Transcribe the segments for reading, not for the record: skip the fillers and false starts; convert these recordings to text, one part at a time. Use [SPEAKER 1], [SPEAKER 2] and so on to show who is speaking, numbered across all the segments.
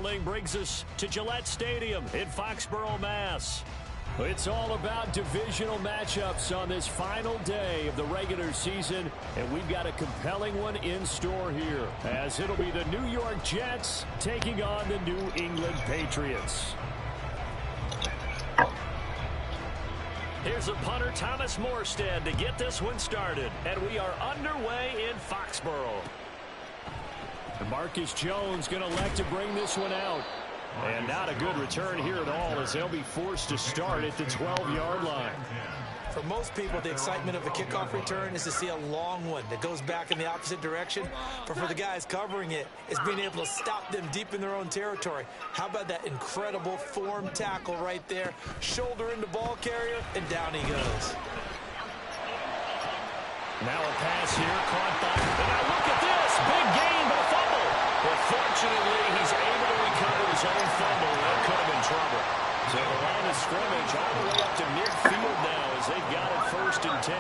[SPEAKER 1] traveling brings us to Gillette Stadium in Foxborough, Mass. It's all about divisional matchups on this final day of the regular season, and we've got a compelling one in store here, as it'll be the New York Jets taking on the New England Patriots. Here's a punter, Thomas Morstead, to get this one started, and we are underway in Foxborough. Marcus Jones going to elect to bring this one out. And not a good return here at all, as they'll be forced to start at the 12-yard line.
[SPEAKER 2] For most people, the excitement of a kickoff return is to see a long one that goes back in the opposite direction. But for the guys covering it, it's being able to stop them deep in their own territory. How about that incredible form tackle right there? Shoulder into ball carrier, and down he goes.
[SPEAKER 1] Now a pass here, caught by... Now look at this! Big gain, but a fumble. But fortunately, he's able to recover his own fumble. That could have been trouble. So the line of scrimmage all the way up to midfield now as they've got it 1st and 10.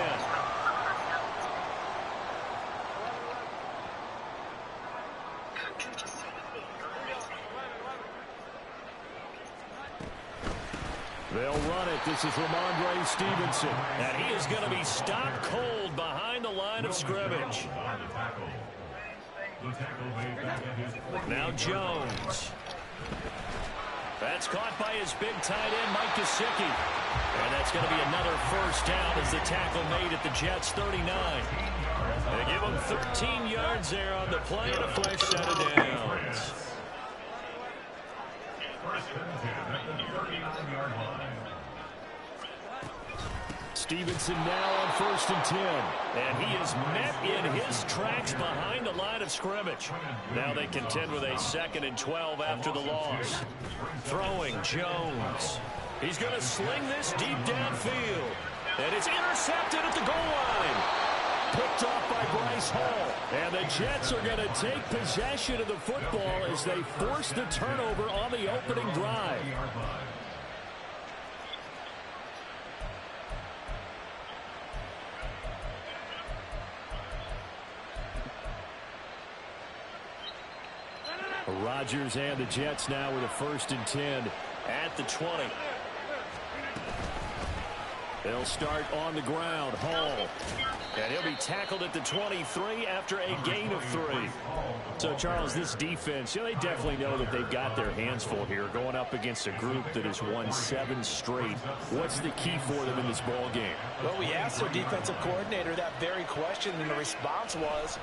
[SPEAKER 1] They'll run it. This is Ramondre Stevenson. And he is going to be stopped cold behind the line of scrimmage. Now Jones. That's caught by his big tight end, Mike Gesicki. And that's going to be another 1st down as the tackle made at the Jets' 39. They give him 13 yards there on the play and a fresh set of downs. Stevenson now on 1st and 10. And he is met in his tracks behind the line of scrimmage. Now they contend with a 2nd and 12 after the loss. Throwing Jones. He's going to sling this deep downfield. And it's intercepted at the goal line. Picked off by Bryce Hall. And the Jets are going to take possession of the football as they force the turnover on the opening drive. Rodgers and the Jets now with a 1st and 10 at the 20. They'll start on the ground. Hall. And he'll be tackled at the 23 after a gain of 3. So, Charles, this defense, they definitely know that they've got their hands full here going up against a group that has won 7 straight. What's the key for them in this ball game?
[SPEAKER 2] Well, we asked their defensive coordinator that very question, and the response was,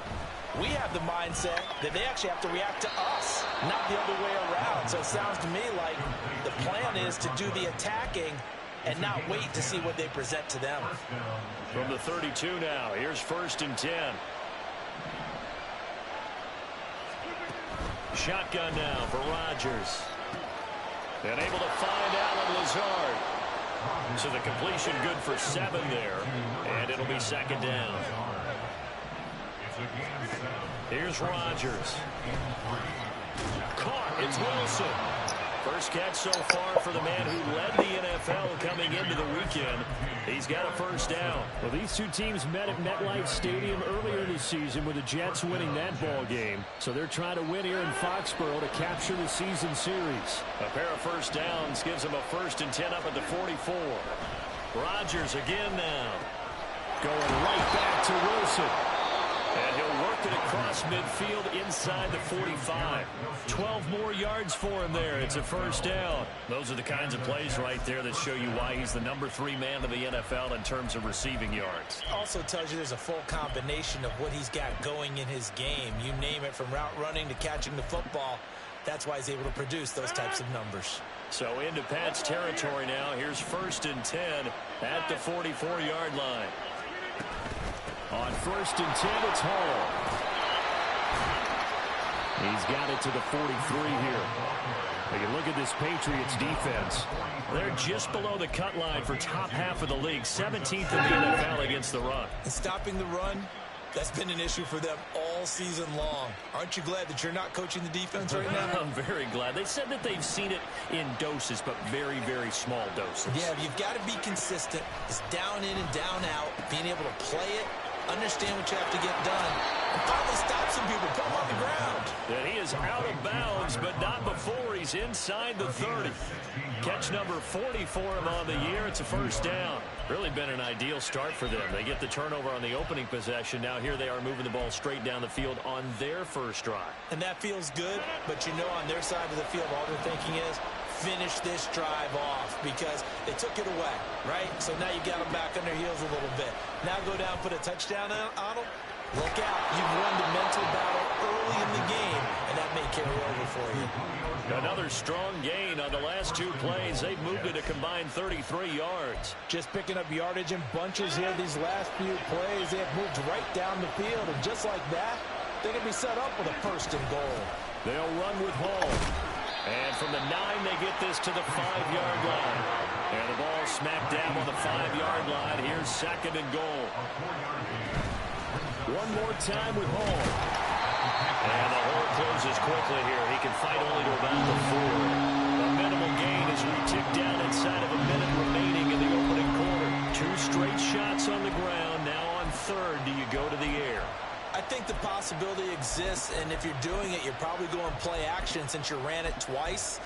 [SPEAKER 2] we have the mindset that they actually have to react to us, not the other way around. So it sounds to me like the plan is to do the attacking and not wait to see what they present to them.
[SPEAKER 1] From the 32 now, here's 1st and 10. Shotgun now for Rodgers. And able to find Allen Lazard. So the completion good for 7 there. And it'll be 2nd down. Here's Rodgers. Caught. It's Wilson. First catch so far for the man who led the NFL coming into the weekend. He's got a 1st down. Well, these two teams met at MetLife Stadium earlier this season with the Jets winning that ball game. So they're trying to win here in Foxborough to capture the season series. A pair of 1st downs gives them a 1st and 10 up at the 44. Rodgers again now. Going right back to Wilson. And he'll work it across midfield inside the 45. 12 more yards for him there. It's a 1st down. Those are the kinds of plays right there that show you why he's the number 3 man of the NFL in terms of receiving yards.
[SPEAKER 2] Also tells you there's a full combination of what he's got going in his game. You name it, from route running to catching the football. That's why he's able to produce those types of numbers.
[SPEAKER 1] So into Pat's territory now. Here's 1st and 10 at the 44-yard line. On 1st and 10, it's Hall. He's got it to the 43 here. You look at this Patriots defense. They're just below the cut line for top half of the league. 17th in the NFL against the run.
[SPEAKER 2] And stopping the run, that's been an issue for them all season long. Aren't you glad that you're not coaching the defense right now?
[SPEAKER 1] I'm very glad. They said that they've seen it in doses, but very, very small doses.
[SPEAKER 2] Yeah, you've got to be consistent. It's down in and down out, being able to play it, understand what you have to get done, and finally stop some people, put them on the ground.
[SPEAKER 1] And he is out of bounds, but not before he's inside the 30. Catch number 40 for him on the year. It's a first down. Really been an ideal start for them. They get the turnover on the opening possession. Now here they are moving the ball straight down the field on their first drive.
[SPEAKER 2] And that feels good, but you know on their side of the field, all they're thinking is, finish this drive off because they took it away, right? So now you got them back on their heels a little bit. Now go down, put a touchdown on them. Look out. You've won the mental battle early in the game, and that may carry over for you.
[SPEAKER 1] Another strong gain on the last two plays. They've moved it a combined 33 yards.
[SPEAKER 3] Just picking up yardage in bunches here these last few plays. They have moved right down the field, and just like that, they can be set up with a first and goal.
[SPEAKER 1] They'll run with Hall. And from the 9, they get this to the 5-yard line. And the ball smacked down on the 5-yard line. Here's second and goal. One more time with Hall. And the hole closes quickly here. He can fight only to about the 4. A minimal gain as we tick down inside of a minute remaining in the opening quarter. 2 straight shots on the ground. Now on third, do you go to the air?
[SPEAKER 2] I think the possibility exists, and if you're doing it, you're probably going play action since you ran it twice.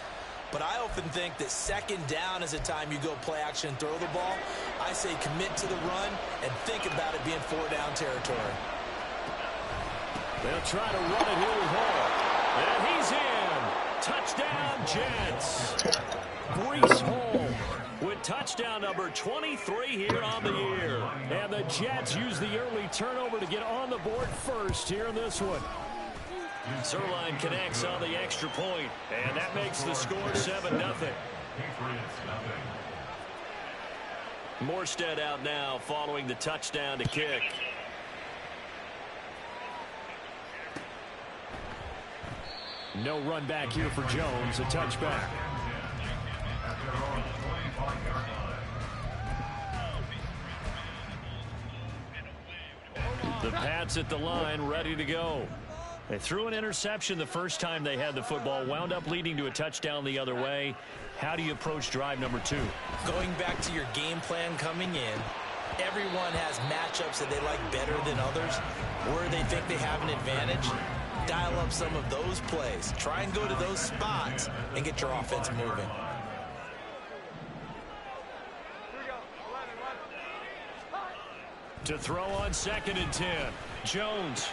[SPEAKER 2] But I often think that second down is a time you go play action and throw the ball. I say commit to the run and think about it being 4-down territory.
[SPEAKER 1] They'll try to run it here with Hall. And he's in. Touchdown, Jets. Breece Hall with touchdown number 23 here on the year. And the Jets use the early turnover to get on the board first here in this one. Zerline connects on the extra point, and that makes the score 7-0. Morstead out now following the touchdown to kick. No run back here for Jones, a touchback. The Pats at the line, ready to go. They threw an interception the first time they had the football, wound up leading to a touchdown the other way. How do you approach drive number 2?
[SPEAKER 2] Going back to your game plan coming in, everyone has matchups that they like better than others, where they think they have an advantage. Dial up some of those plays. Try and go to those spots and get your offense moving.
[SPEAKER 1] To throw on 2nd and 10. Jones.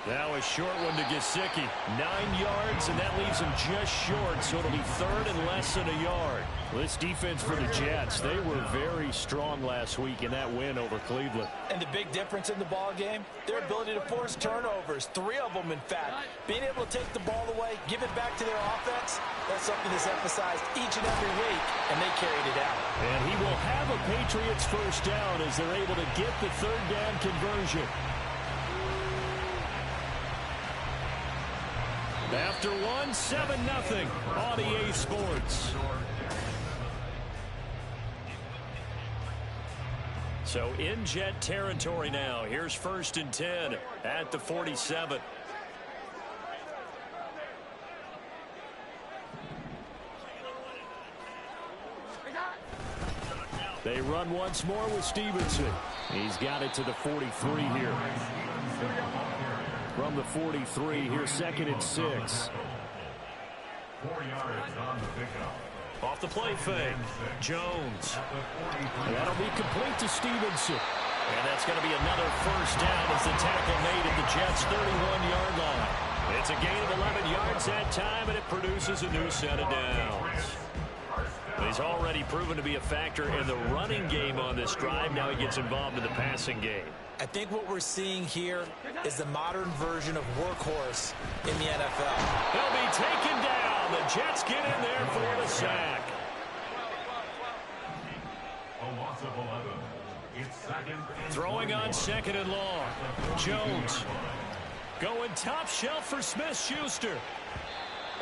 [SPEAKER 1] Now a short one to Gesicki. 9 yards, and that leaves him just short, so it'll be third and less than a yard. This defense for the Jets, they were very strong last week in that win over Cleveland.
[SPEAKER 3] And the big difference in the ball game, their ability to force turnovers. 3 of them, in fact. Being able to take the ball away, give it back to their offense, that's something that's emphasized each and every week, and they carried it out.
[SPEAKER 1] And he will have a Patriots first down as they're able to get the third down conversion. After 1, 7-0 on EA Sports. So in Jet territory now. Here's 1st and 10 at the 47. They run once more with Stevenson. He's got it to the 43 here. From the 43, here's 2nd and 6.
[SPEAKER 4] 4 yards on the pickup.
[SPEAKER 1] Off the play fake. Jones. That'll be complete to Stevenson. And that's going to be another first down as the tackle made at the Jets' 31-yard line. It's a gain of 11 yards that time, and it produces a new set of downs. He's already proven to be a factor in the running game on this drive. Now he gets involved in the passing game.
[SPEAKER 2] I think what we're seeing here is the modern version of workhorse in the NFL.
[SPEAKER 1] He'll be taken down. The Jets get in there for the sack.
[SPEAKER 4] A loss of 11. It's 2nd and
[SPEAKER 1] Throwing on 2nd and long. Jones going top shelf for Smith-Schuster.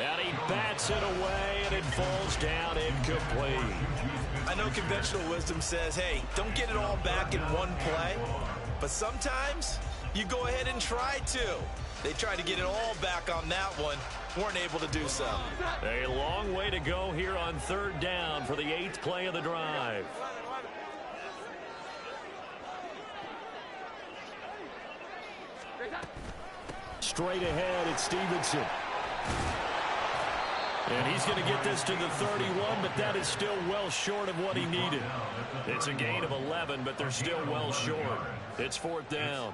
[SPEAKER 1] And he bats it away, and it falls down incomplete.
[SPEAKER 2] I know conventional wisdom says, hey, don't get it all back in one play. But sometimes you go ahead and try to. They tried to get it all back on that one. Weren't able to do so.
[SPEAKER 1] A long way to go here on 3rd down for the 8th play of the drive. Straight ahead, it's Stevenson. And he's going to get this to the 31, but that is still well short of what he needed. It's a gain of 11, but they're still well short. It's 4th down.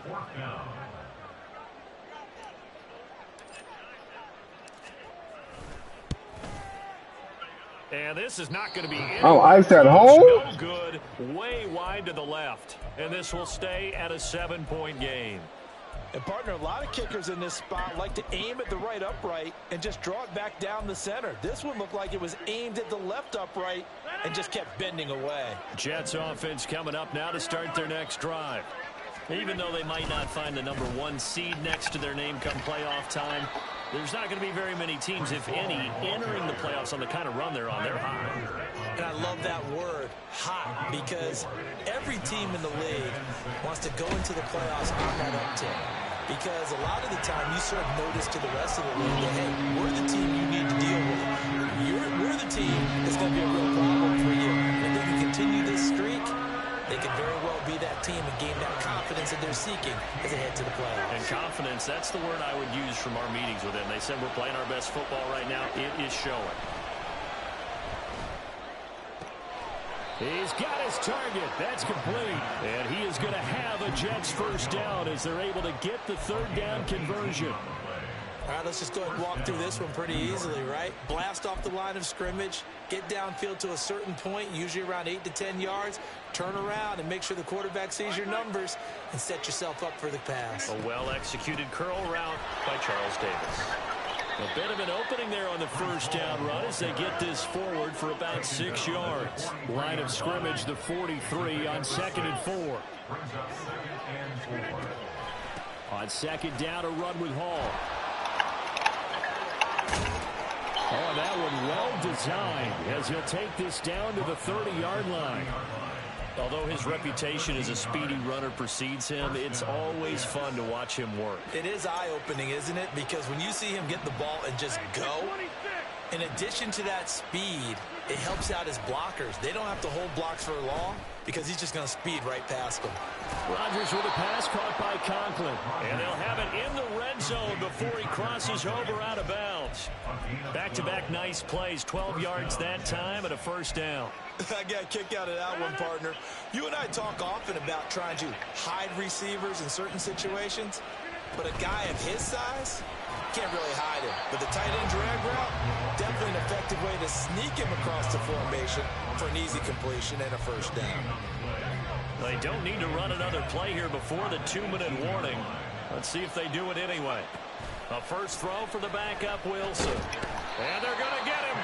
[SPEAKER 1] And this is not going to be
[SPEAKER 5] ice at home?
[SPEAKER 1] No good. Way wide to the left. And this will stay at a 7-point game.
[SPEAKER 3] And, partner, a lot of kickers in this spot like to aim at the right upright and just draw it back down the center. This one looked like it was aimed at the left upright and just kept bending away.
[SPEAKER 1] Jets offense coming up now to start their next drive. Even though they might not find the #1 seed next to their name come playoff time, there's not going to be very many teams, if any, entering the playoffs on the kind of run they're on. They're hot.
[SPEAKER 3] And I love that word, hot, because every team in the league wants to go into the playoffs on that uptick. Because a lot of the time you serve notice to the rest of the league that, hey, we're the team you need to deal with. We're the team that's going to be a real problem for you. And if they can continue this streak, they could very well be that team and gain that confidence that they're seeking as they head to the playoffs.
[SPEAKER 1] And confidence, that's the word I would use from our meetings with them. They said we're playing our best football right now. It is showing. He's got his target. That's complete. And he is going to have a Jets first down as they're able to get the 3rd down conversion.
[SPEAKER 3] All right, let's just go ahead and walk through this one pretty easily, right? Blast off the line of scrimmage, get downfield to a certain point, usually around 8 to 10 yards, turn around and make sure the quarterback sees your numbers and set yourself up for the pass.
[SPEAKER 1] A well-executed curl route by Charles Davis. A bit of an opening there on the first down run as they get this forward for about 6 yards. Line of scrimmage, the 43 on 2nd and 4. On 2nd down, a run with Hall. Oh, that one well designed as he'll take this down to the 30-yard line. Although his reputation as a speedy runner precedes him, it's always fun to watch him work.
[SPEAKER 3] It is eye-opening, isn't it? Because when you see him get the ball and just go, in addition to that speed, it helps out his blockers. They don't have to hold blocks for long because he's just going to speed right past them.
[SPEAKER 1] Rodgers with a pass caught by Conklin. And they'll have it in the red zone before he crosses over out of bounds. Back-to-back nice plays, 12 yards that time and a first down.
[SPEAKER 3] I got a kick out of that one, partner. You and I talk often about trying to hide receivers in certain situations, but a guy of his size can't really hide him. But the tight end drag route, definitely an effective way to sneak him across the formation for an easy completion and a first down.
[SPEAKER 1] They don't need to run another play here before the 2-minute warning. Let's see if they do it anyway. A first throw for the backup Wilson. And they're going to get him.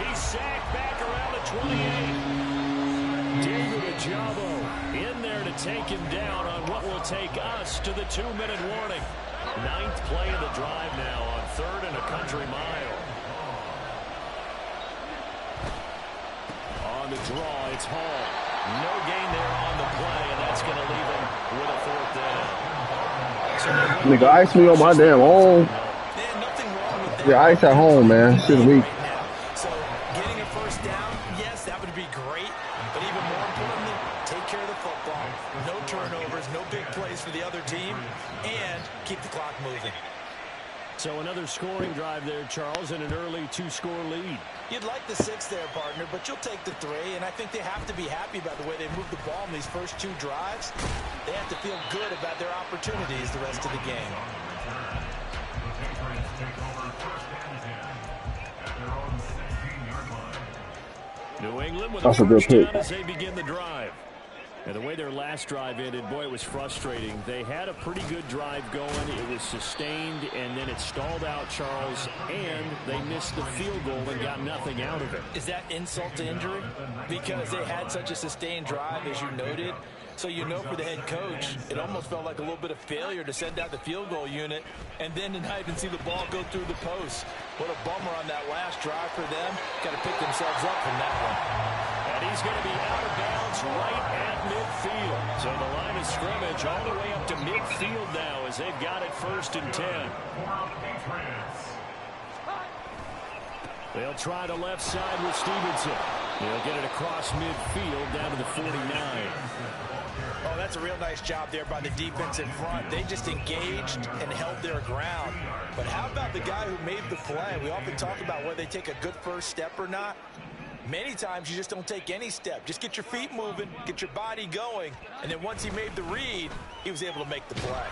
[SPEAKER 1] He's sacked back around the 28. David Ojabo in there to take him down on what will take us to the 2-minute warning. 9th play of the drive now on 3rd and a country mile. On the draw, it's Hall. No gain there on the play, and that's going to leave him with a 4th down.
[SPEAKER 5] Nigga, ice me on my damn home. Yeah, ice at home, man. Shit's weak.
[SPEAKER 3] So getting a first down, yes, that would be great. But even more importantly, take care of the football. No turnovers, no big plays for the other team, and keep the clock moving.
[SPEAKER 1] So another scoring drive there, Charles, and an early 2-score lead.
[SPEAKER 3] You'd like the 6 there, partner, but you'll take the 3, and I think they have to be happy about the way they moved the ball in these first 2 drives. They have to feel good about their opportunities the rest of the game.
[SPEAKER 1] New England with
[SPEAKER 5] That's
[SPEAKER 1] a
[SPEAKER 5] a good
[SPEAKER 1] first down
[SPEAKER 5] pick.
[SPEAKER 1] as they begin the drive. And the way their last drive ended, boy, it was frustrating. They had a pretty good drive going. It was sustained, and then it stalled out, Charles, and they missed the field goal and got nothing out of it.
[SPEAKER 3] Is that insult to injury? Because they had such a sustained drive, as you noted. So you know for the head coach, it almost felt like a little bit of failure to send out the field goal unit and then to not even see the ball go through the post. What a bummer on that last drive for them. Got to pick themselves up from that one.
[SPEAKER 1] And he's going to be out of bounds right at midfield. So the line of scrimmage all the way up to midfield now as they've got it 1st and 10. They'll try the left side with Stevenson. He'll get it across midfield down to the 49.
[SPEAKER 3] Oh, that's a real nice job there by the defense in front. They just engaged and held their ground. But how about the guy who made the play? We often talk about whether they take a good first step or not. Many times you just don't take any step. Just get your feet moving, get your body going, and then once he made the read, he was able to make the play.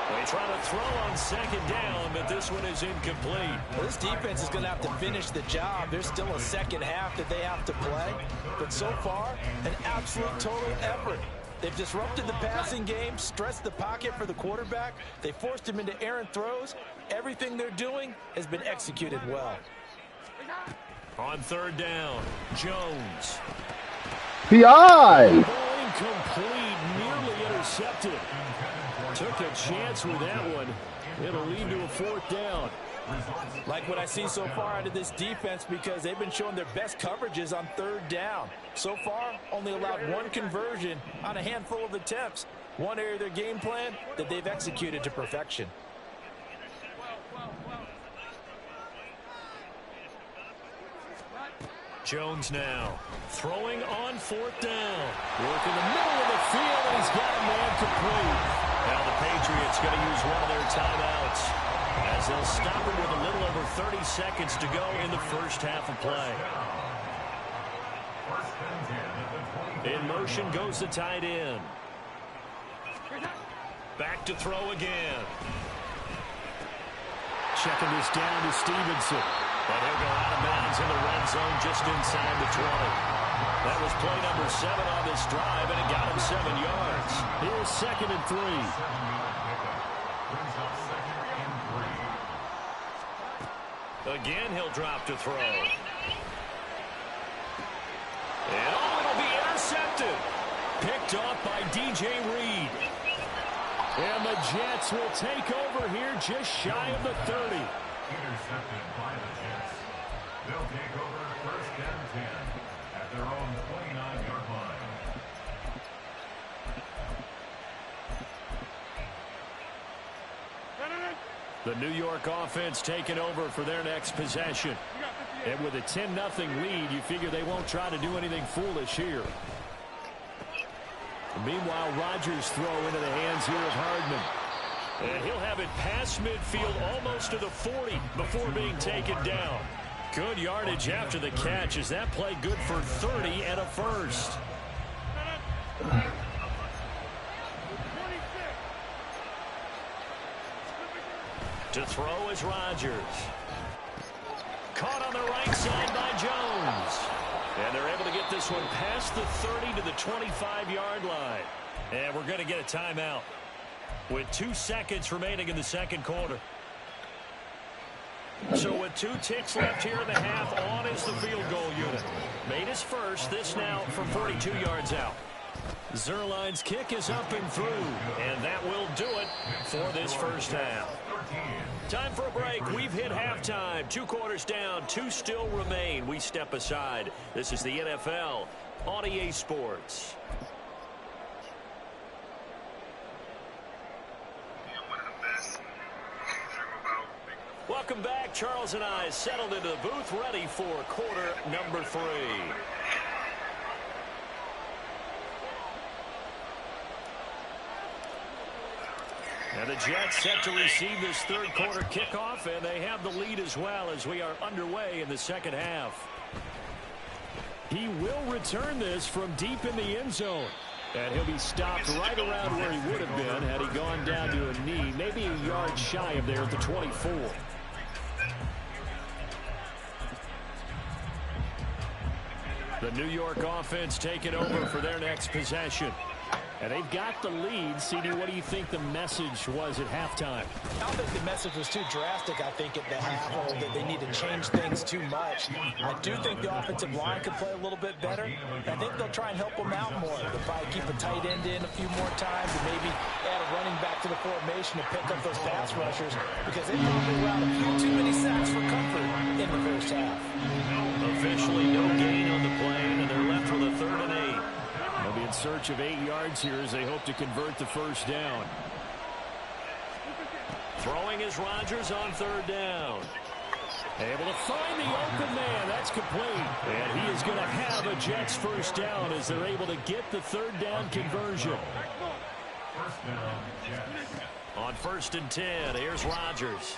[SPEAKER 1] They try to throw on second down, but this one is incomplete.
[SPEAKER 3] Well, this defense is going to have to finish the job. There's still a second half that they have to play. But so far, an absolute total effort. They've disrupted the passing game, stressed the pocket for the quarterback. They forced him into errant throws. Everything they're doing has been executed well.
[SPEAKER 1] On third down, Jones.
[SPEAKER 5] PI!
[SPEAKER 1] Ball incomplete, nearly intercepted. Took a chance with that one. It'll lead to a fourth down.
[SPEAKER 3] Like what I see so far out of this defense, because they've been showing their best coverages on third down. So far, only allowed one conversion on a handful of attempts. One area of their game plan that they've executed to perfection.
[SPEAKER 1] Jones now throwing on fourth down. Work in the middle of the field, and he's got a man complete. Now the Patriots going to use one of their timeouts as they'll stop it with a little over 30 seconds to go in the first half of play. In motion goes the tight end. Back to throw again. Checking this down to Stevenson. But he'll go out of bounds in the red zone just inside the 20. That was play number 7 on this drive, and it got him 7 yards. Here's 2nd and 3. Again, he'll drop to throw. And it'll be intercepted. Picked off by DJ Reed. And the Jets will take over here just shy of the 30.
[SPEAKER 4] Intercepted by the Jets. They'll take over 1st and 10 at their own 29-yard line.
[SPEAKER 1] The New York offense taking over for their next possession. And with a 10-0 lead, you figure they won't try to do anything foolish here. Meanwhile, Rodgers throw into the hands here of Hardman. And he'll have it past midfield almost to the 40 before being taken down. Good yardage after the catch. Is that play good for 30 and a first? To throw is Rodgers. Caught on the right side by Jones. And they're able to get this one past the 30 to the 25-yard line. And we're going to get a timeout with 2 seconds remaining in the second quarter. So with 2 ticks left here in the half, on is the field goal unit. Made his first, this now from 42 yards out. Zerline's kick is up and through, and that will do it for this first half. Time for a break. We've hit halftime. 2 quarters down, 2 still remain. We step aside. This is the NFL on EA Sports. Welcome back. Charles and I settled into the booth, ready for quarter number 3. And the Jets set to receive this third quarter kickoff, and they have the lead as well as we are underway in the second half. He will return this from deep in the end zone. And he'll be stopped right around where he would have been had he gone down to a knee, maybe a yard shy of there at the 24. The New York offense taking over for their next possession. And they've got the lead. CD, what do you think the message was at halftime?
[SPEAKER 3] I don't think the message was too drastic, I think, at the half, or that they need to change things too much. I do think the offensive line could play a little bit better. I think they'll try and help them out more. They'll probably keep a tight end in a few more times and maybe add a running back to the formation to pick up those pass rushers, because they probably allowed a few too many sacks for comfort in the first half.
[SPEAKER 1] Officially no gain on the play, and they're left with a 3rd and 8. They'll be in search of 8 yards here as they hope to convert the first down. Throwing is Rodgers on 3rd down. Able to find the open man. That's complete. And he is going to have a Jets first down as they're able to get the third down conversion. On 1st and 10, here's Rodgers.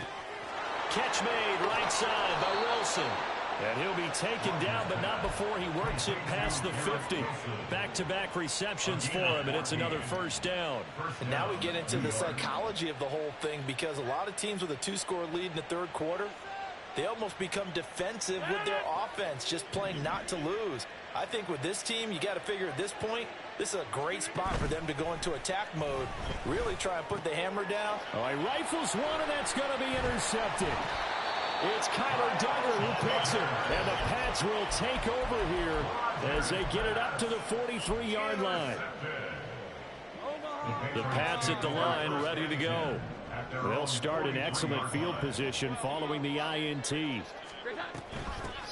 [SPEAKER 1] Catch made right side by Wilson. And he'll be taken down, but not before he works it past the 50. Back-to-back receptions for him, and it's another first down.
[SPEAKER 3] And now we get into the psychology of the whole thing, because a lot of teams with a 2-score lead in the third quarter, they almost become defensive with their offense, just playing not to lose. I think with this team, you got to figure at this point, this is a great spot for them to go into attack mode, really try and put the hammer down.
[SPEAKER 1] Oh, he rifles one, and that's going to be intercepted. It's Kyler Duggar who picks it, and the Pats will take over here as they get it up to the 43-yard line. The Pats at the line, ready to go. They'll start in excellent field position following the INT.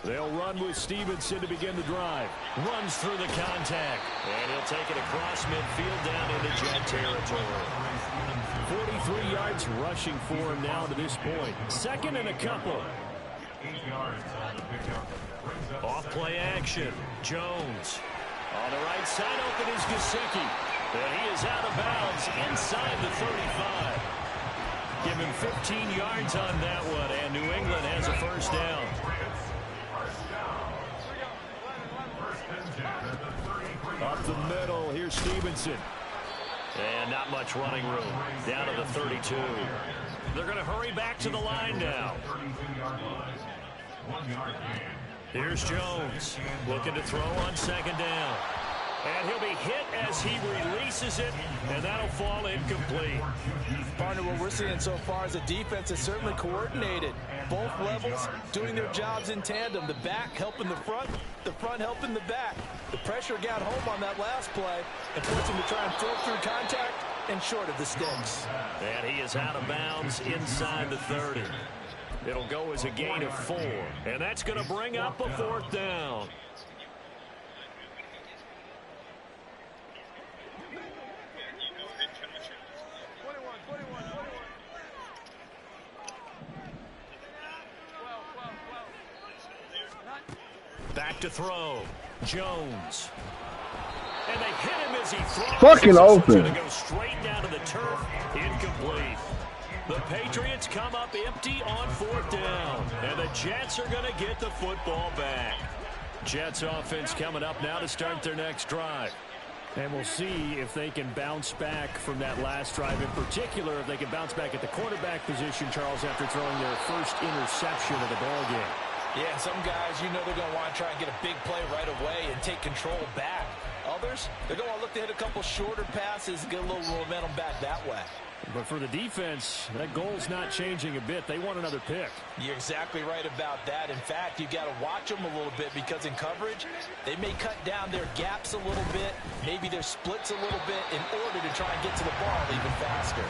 [SPEAKER 1] They'll run with Stevenson to begin the drive. Runs through the contact, and he'll take it across midfield down into Jet territory. 43 yards rushing for him now to this point. Second and a couple. Off play action. Jones. On the right side open is Gesicki. And he is out of bounds inside the 35. Give him 15 yards on that one, and New England has a first down. Up the middle, here's Stevenson. And not much running room. Down to the 32. They're going to hurry back to the line now. Here's Jones. Looking to throw on second down. And he'll be hit as he releases it, and that'll fall incomplete.
[SPEAKER 3] Partner, what we're seeing so far is the defense is certainly coordinated. Both levels doing their jobs in tandem. The back helping the front helping the back. The pressure got home on that last play and forced him to try and throw through contact and short of the sticks.
[SPEAKER 1] And he is out of bounds inside the 30. It'll go as a gain of 4, and that's going to bring up a fourth down. Back to throw. Jones. And they hit him as he throws.
[SPEAKER 5] Fucking open.
[SPEAKER 1] Going to go straight down to the turf. Incomplete. The Patriots come up empty on fourth down. And the Jets are going to get the football back. Jets offense coming up now to start their next drive. And we'll see if they can bounce back from that last drive. In particular, if they can bounce back at the quarterback position, Charles, after throwing their first interception of the ball game.
[SPEAKER 3] Yeah, some guys, you know they're going to want to try and get a big play right away and take control back. Others, they're going to look to hit a couple shorter passes and get a little momentum back that way.
[SPEAKER 1] But for the defense, that goal's not changing a bit. They want another pick.
[SPEAKER 3] You're exactly right about that. In fact, you've got to watch them a little bit, because in coverage, they may cut down their gaps a little bit, maybe their splits a little bit, in order to try and get to the ball even faster.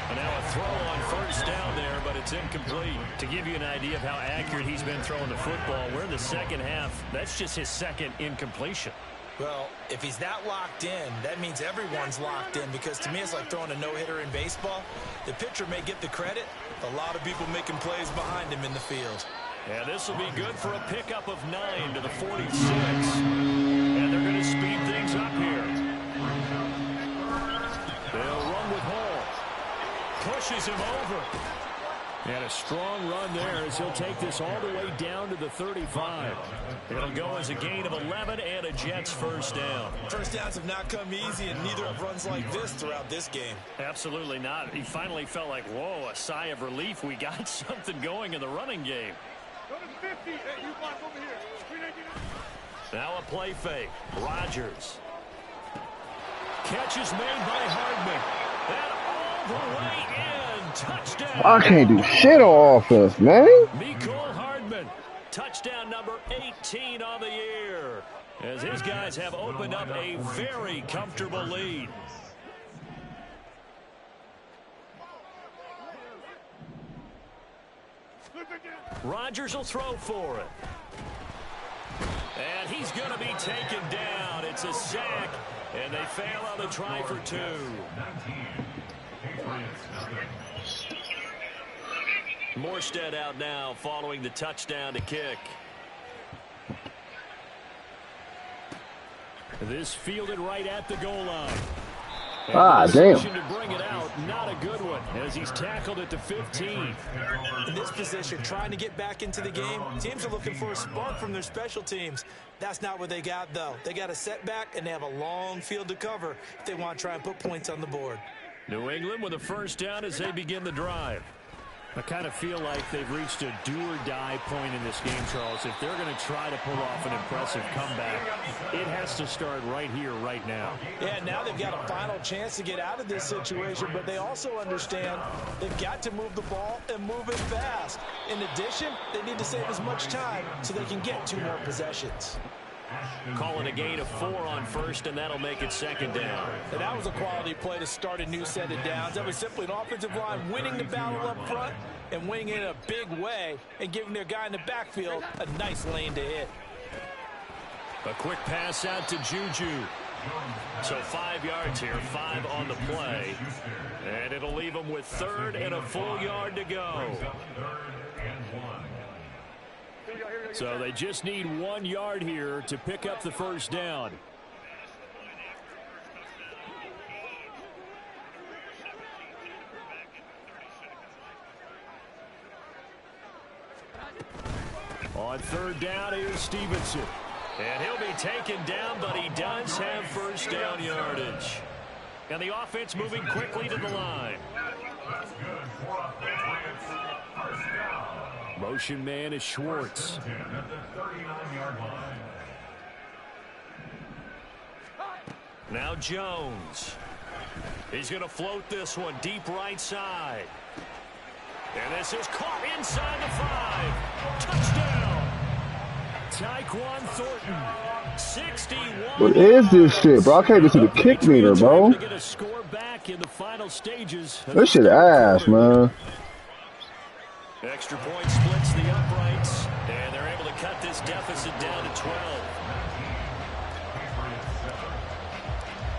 [SPEAKER 1] And now a throw on first down there, but it's incomplete. To give you an idea of how accurate he's been throwing the football, we're in the second half. That's just his second incompletion.
[SPEAKER 3] Well, if he's not locked in, that means everyone's locked in, because to me it's like throwing a no-hitter in baseball. The pitcher may get the credit, a lot of people making plays behind him in the field.
[SPEAKER 1] And this will be good for a pickup of 9 to the 46. And they're going to speed things up here. They'll run with Hall. Pushes him over. And a strong run there as he'll take this all the way down to the 35. It'll go as a gain of 11 and a Jets first down.
[SPEAKER 3] First downs have not come easy, and neither have runs like this throughout this game.
[SPEAKER 1] Absolutely not. He finally felt like, whoa, a sigh of relief. We got something going in the running game.
[SPEAKER 6] Go to the 50. Hey, you block over here.
[SPEAKER 1] Now a play fake. Rodgers. Catch is made by Hardman. And all the way in. Touchdown.
[SPEAKER 5] I can't do shit on offense, man.
[SPEAKER 1] Mecole Hardman. Touchdown number 18 on the year. As his guys have opened up a very comfortable lead. Rodgers will throw for it. And he's going to be taken down. It's a sack. And they fail on the try for 2. Morstead out now following the touchdown to kick. This fielded right at the goal line.
[SPEAKER 5] Ah, damn.
[SPEAKER 1] To bring it out, not a good one, as he's tackled at the 15.
[SPEAKER 2] In this position, trying to get back into the game, teams are looking for a spark from their special teams. That's not what they got, though. They got a setback, and they have a long field to cover if they want to try and put points on the board.
[SPEAKER 1] New England with a first down as they begin the drive. I kind of feel like they've reached a do-or-die point in this game, Charles. If they're going to try to pull off an impressive comeback, it has to start right here, right now.
[SPEAKER 3] Yeah, now they've got a final chance to get out of this situation, but they also understand they've got to move the ball and move it fast. In addition, they need to save as much time so they can get 2 more possessions.
[SPEAKER 1] Calling a gain of 4 on first, and that'll make it second down.
[SPEAKER 3] And that was a quality play to start a new set of downs. That was simply an offensive line winning the battle up front and winning it in a big way and giving their guy in the backfield a nice lane to hit.
[SPEAKER 1] A quick pass out to Juju. So 5 yards here, 5 on the play. And it'll leave them with 3rd and a full yard to go. So they just need 1 yard here to pick up the first down. On 3rd down, here's Stevenson. And he'll be taken down, but he does have first down yardage. And the offense moving quickly to the line. Motion man is Schwartz. Now Jones. He's going to float this one deep right side. And this is caught inside the 5. Touchdown. Tyquan Thornton. 61.
[SPEAKER 5] What is this shit, bro? I can't even see the kick meter, bro.
[SPEAKER 1] To get a score back in the final stages.
[SPEAKER 5] This shit ass, man.
[SPEAKER 1] Extra point splits the uprights, and they're able to cut this deficit down to 12.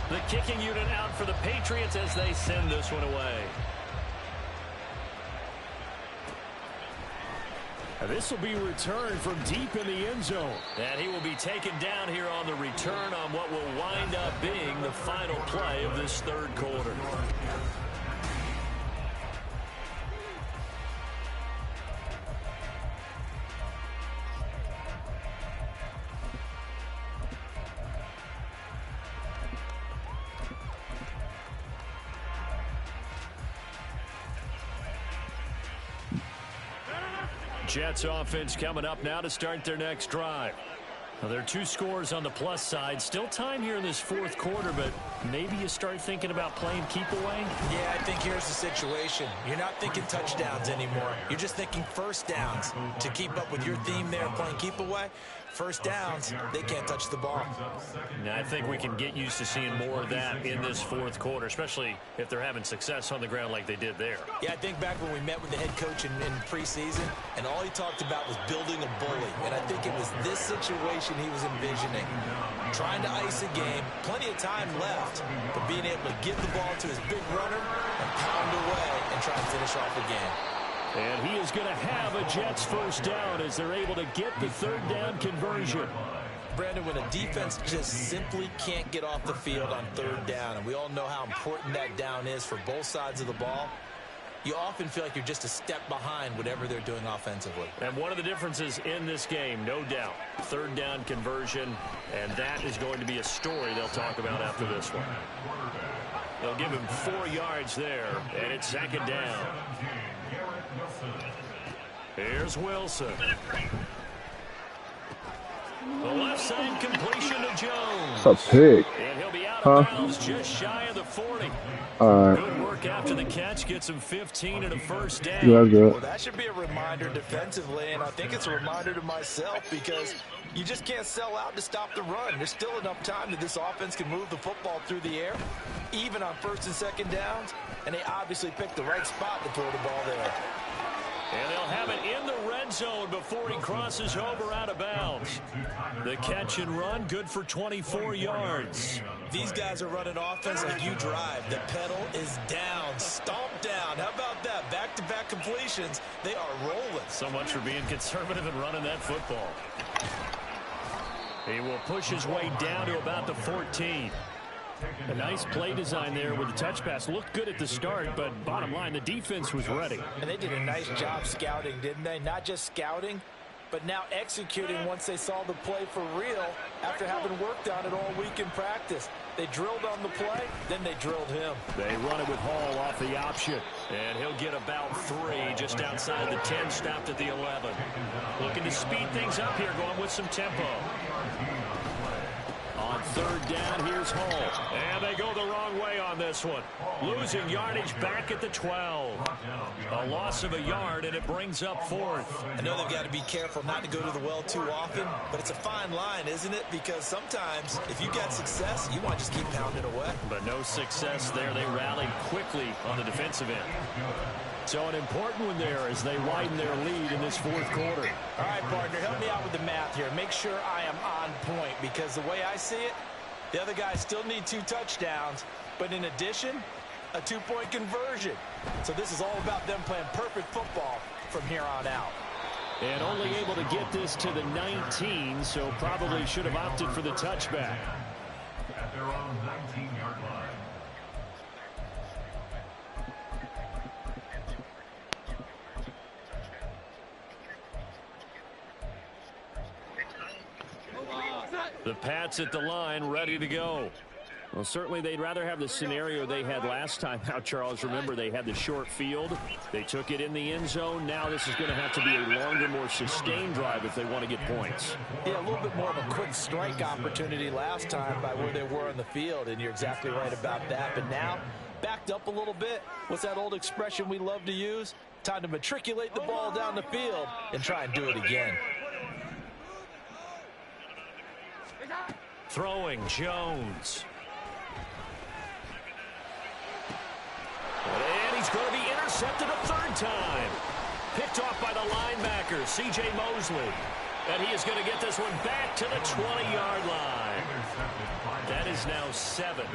[SPEAKER 1] The kicking unit out for the Patriots as they send this one away. This will be returned from deep in the end zone. And he will be taken down here on the return on what will wind up being the final play of this 3rd quarter. Jets offense coming up now to start their next drive. Now, there are 2 scores on the plus side. Still time here in this 4th quarter, but maybe you start thinking about playing keep away?
[SPEAKER 2] Yeah, I think here's the situation. You're not thinking touchdowns anymore. You're just thinking first downs. To keep up with your theme there, playing keep away, first downs, they can't touch the ball.
[SPEAKER 1] Now, I think we can get used to seeing more of that in this 4th quarter, especially if they're having success on the ground like they did there.
[SPEAKER 2] Yeah, I think back when we met with the head coach in preseason, and all he talked about was building a bully. And I think it was this situation he was envisioning. Trying to ice a game, plenty of time left, but being able to give the ball to his big runner and pound away and try and finish off the game.
[SPEAKER 1] And he is going to have a Jets first down as they're able to get the 3rd down conversion.
[SPEAKER 2] Brandon, when a defense just simply can't get off the field on 3rd down, and we all know how important that down is for both sides of the ball, you often feel like you're just a step behind whatever they're doing offensively.
[SPEAKER 1] And one of the differences in this game, no doubt, 3rd down conversion, and that is going to be a story they'll talk about after this one. They'll give him 4 yards there, and it's 2nd down. Here's Wilson. The left side completion to Jones.
[SPEAKER 5] It's a pick.
[SPEAKER 1] And he'll be out of bounds just shy of the 40. Good work after the catch. Gets him 15 and a first down.
[SPEAKER 5] Yeah, good.
[SPEAKER 3] Well, that should be a reminder defensively, and I think it's a reminder to myself because you just can't sell out to stop the run. There's still enough time that this offense can move the football through the air, even on 1st and 2nd downs, and they obviously picked the right spot to throw the ball there.
[SPEAKER 1] And they'll have it in the red zone before he crosses over out of bounds. The catch and run, good for 24 yards.
[SPEAKER 2] These guys are running offense like you drive. The pedal is down, stomped down. How about that? Back-to-back completions. They are rolling.
[SPEAKER 1] So much for being conservative and running that football. He will push his way down to about the 14. A nice play design there with the touch pass. Looked good at the start, but bottom line, the defense was ready.
[SPEAKER 3] And they did a nice job scouting, didn't they? Not just scouting, but now executing once they saw the play for real after having worked on it all week in practice. They drilled on the play, then they drilled him.
[SPEAKER 1] They run it with Hall off the option. And he'll get about 3 just outside the 10, stopped at the 11. Looking to speed things up here, going with some tempo. On third down, here's Hall. And they go the wrong way on this one. Losing yardage back at the 12. A loss of a yard, and it brings up 4th.
[SPEAKER 3] I know they've got to be careful not to go to the well too often, but it's a fine line, isn't it? Because sometimes if you got success, you want to just keep pounding away.
[SPEAKER 1] But no success there. They rallied quickly on the defensive end. So an important one there as they widen their lead in this 4th quarter.
[SPEAKER 3] All right, partner, help me out with the math here. Make sure I am on point, because the way I see it, the other guys still need 2 touchdowns, but in addition, a 2-point conversion. So this is all about them playing perfect football from here on out.
[SPEAKER 1] And only able to get this to the 19, so probably should have opted for the touchback.
[SPEAKER 4] At their own 19-yard line.
[SPEAKER 1] The Pats at the line, ready to go. Well, certainly they'd rather have the scenario they had last time out, Charles. Remember, they had the short field. They took it in the end zone. Now this is going to have to be a longer, more sustained drive if they want to get points.
[SPEAKER 3] Yeah, a little bit more of a quick strike opportunity last time by where they were on the field, and you're exactly right about that. But now, backed up a little bit. What's that old expression we love to use? Time to matriculate the ball down the field and try and do it again.
[SPEAKER 1] Throwing, Jones. And he's going to be intercepted a 3rd time. Picked off by the linebacker, C.J. Mosley. And he is going to get this one back to the 20-yard line. That is now 7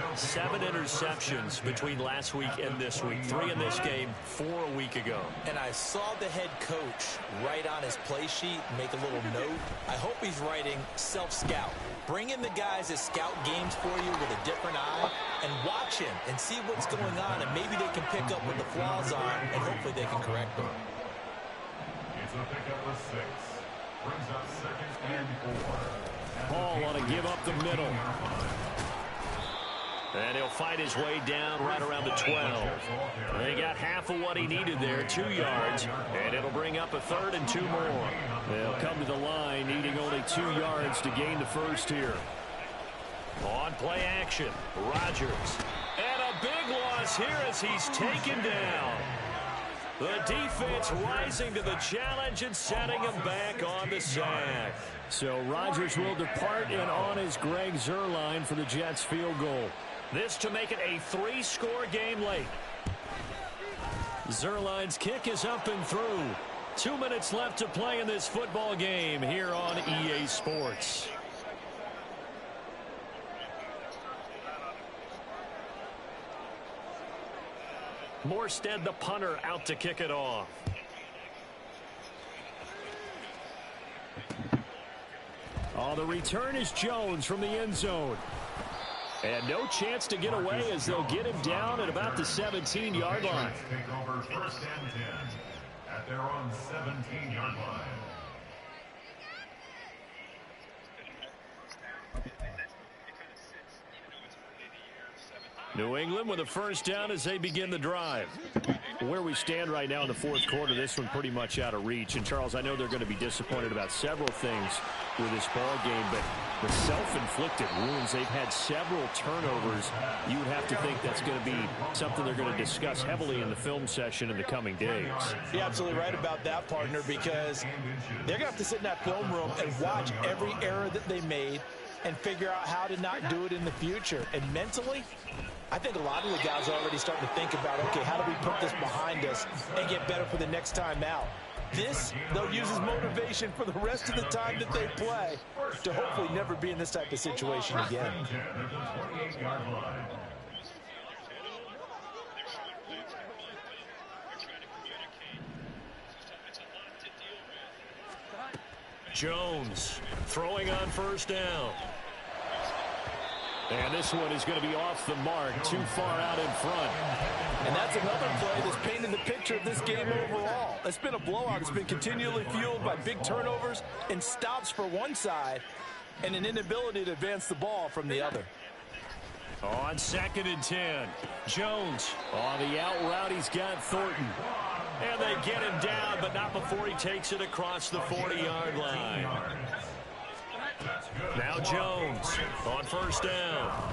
[SPEAKER 1] interceptions between last week and this week. 3 in this game, 4 a week ago.
[SPEAKER 3] And I saw the head coach write on his play sheet, make a little note. I hope he's writing self-scout. Bring in the guys that scout games for you with a different eye and watch him and see what's going on, and maybe they can pick up what the flaws are, and hopefully they can correct them.
[SPEAKER 4] It's a pickup of 6. Brings up 2nd and 4.
[SPEAKER 1] Hall want to give up the middle. And he'll fight his way down right around the 12. They got half of what he needed there, 2 yards, and it'll bring up a 3rd and 2 more. They'll come to the line needing only 2 yards to gain the first here. On play action, Rodgers. And a big loss here as he's taken down. The defense rising to the challenge and setting him back on the sack. So Rodgers will depart, and on is Greg Zuerlein for the Jets field goal. This to make it a 3-score game late. Zuerlein's kick is up and through. 2 minutes left to play in this football game here on EA Sports. Morstead, the punter, out to kick it off. Oh, the return is Jones from the end zone. And no chance to get away as they'll get him down at about the 17-yard line.
[SPEAKER 4] Take over 1st and 10 at their own 17-yard line.
[SPEAKER 1] New England with a 1st down as they begin the drive. Where we stand right now in the 4th quarter, this one pretty much out of reach. And, Charles, I know they're going to be disappointed about several things with this ball game, but the self-inflicted wounds, they've had several turnovers. You would have to think that's going to be something they're going to discuss heavily in the film session in the coming days.
[SPEAKER 3] You're absolutely right about that, partner, because they're going to have to sit in that film room and watch every error that they made and figure out how to not do it in the future. And mentally, I think a lot of the guys are already starting to think about, okay, how do we put this behind us and get better for the next time out? This, they'll use as motivation for the rest of the time that they play to hopefully never be in this type of situation again.
[SPEAKER 1] Jones throwing on first down. And this one is going to be off the mark, too far out in front.
[SPEAKER 3] And that's another play that's painted the picture of this game overall. It's been a blowout. It's been continually fueled by big turnovers and stops for one side and an inability to advance the ball from the other.
[SPEAKER 1] On 2nd and 10, Jones on the out route. He's got Thornton. And they get him down, but not before he takes it across the 40-yard line. Now Jones on first down.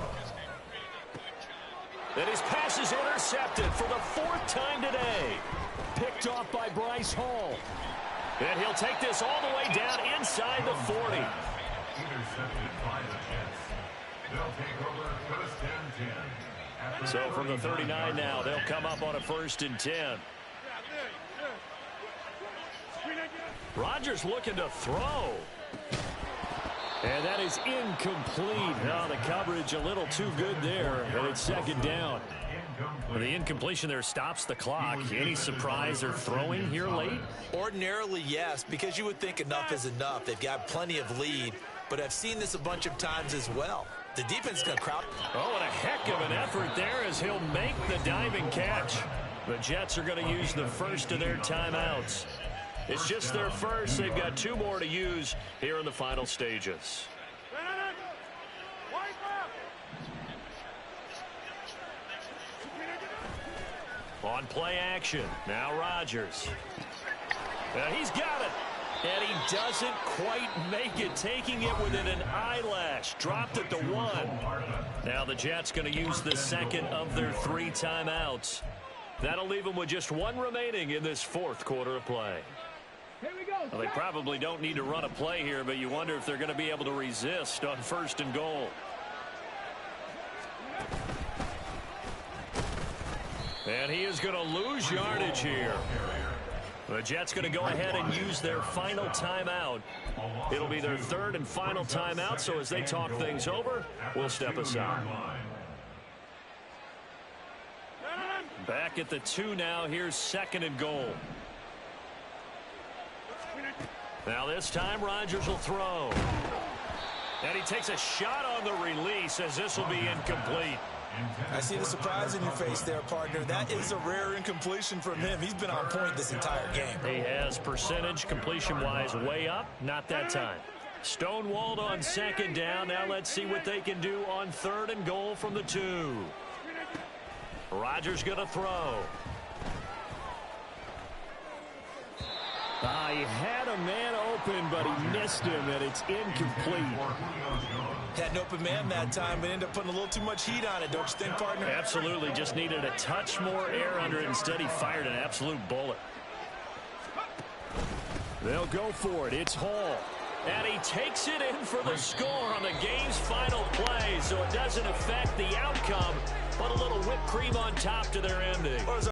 [SPEAKER 1] And his pass is intercepted for the 4th time today. Picked off by Bryce Hall. And he'll take this all the way down inside the 40.
[SPEAKER 4] Intercepted by the Jets. They'll take over 1st and 10.
[SPEAKER 1] So from the 39 now, they'll come up on a 1st and 10. Rodgers looking to throw. And that is incomplete. Now the coverage a little too good there, and it's 2nd down. The incompletion there stops the clock. Any surprise they're throwing here late?
[SPEAKER 2] Ordinarily, yes, because you would think enough is enough. They've got plenty of lead, but I've seen this a bunch of times as well. The defense is going to crowd.
[SPEAKER 1] Oh, and a heck of an effort there as he'll make the diving catch. The Jets are going to use the first of their timeouts. It's just their first. They've got 2 more to use here in the final stages. On play action, now Rodgers. He's got it. And he doesn't quite make it, taking it within an eyelash. Dropped it to 1. Now the Jets going to use the 2nd of their 3 timeouts. That'll leave them with just 1 remaining in this 4th quarter of play.
[SPEAKER 6] Here we go.
[SPEAKER 1] Well, they probably don't need to run a play here, but you wonder if they're going to be able to resist on 1st and goal. And he is going to lose yardage here. The Jets going to go ahead and use their final timeout. It'll be their 3rd and final timeout, so as they talk things over, we'll step aside. Back at the 2 now. Here's 2nd and goal. Now this time Rodgers will throw. And he takes a shot on the release as this will be incomplete.
[SPEAKER 2] I see the surprise in your face there, partner. That is a rare incompletion from him. He's been on point this entire game.
[SPEAKER 1] He has percentage completion-wise way up. Not that time. Stonewalled on 2nd down. Now let's see what they can do on 3rd and goal from the 2. Rodgers going to throw. He had a man open, but he missed him, and it's incomplete.
[SPEAKER 2] Had an open man that time, but ended up putting a little too much heat on it, don't you think, partner?
[SPEAKER 1] Absolutely. Just needed a touch more air under it. Instead, he fired an absolute bullet. They'll go for it. It's Hall. And he takes it in for the score on the game's final play, so it doesn't affect the outcome, but a little whipped cream on top to their ending.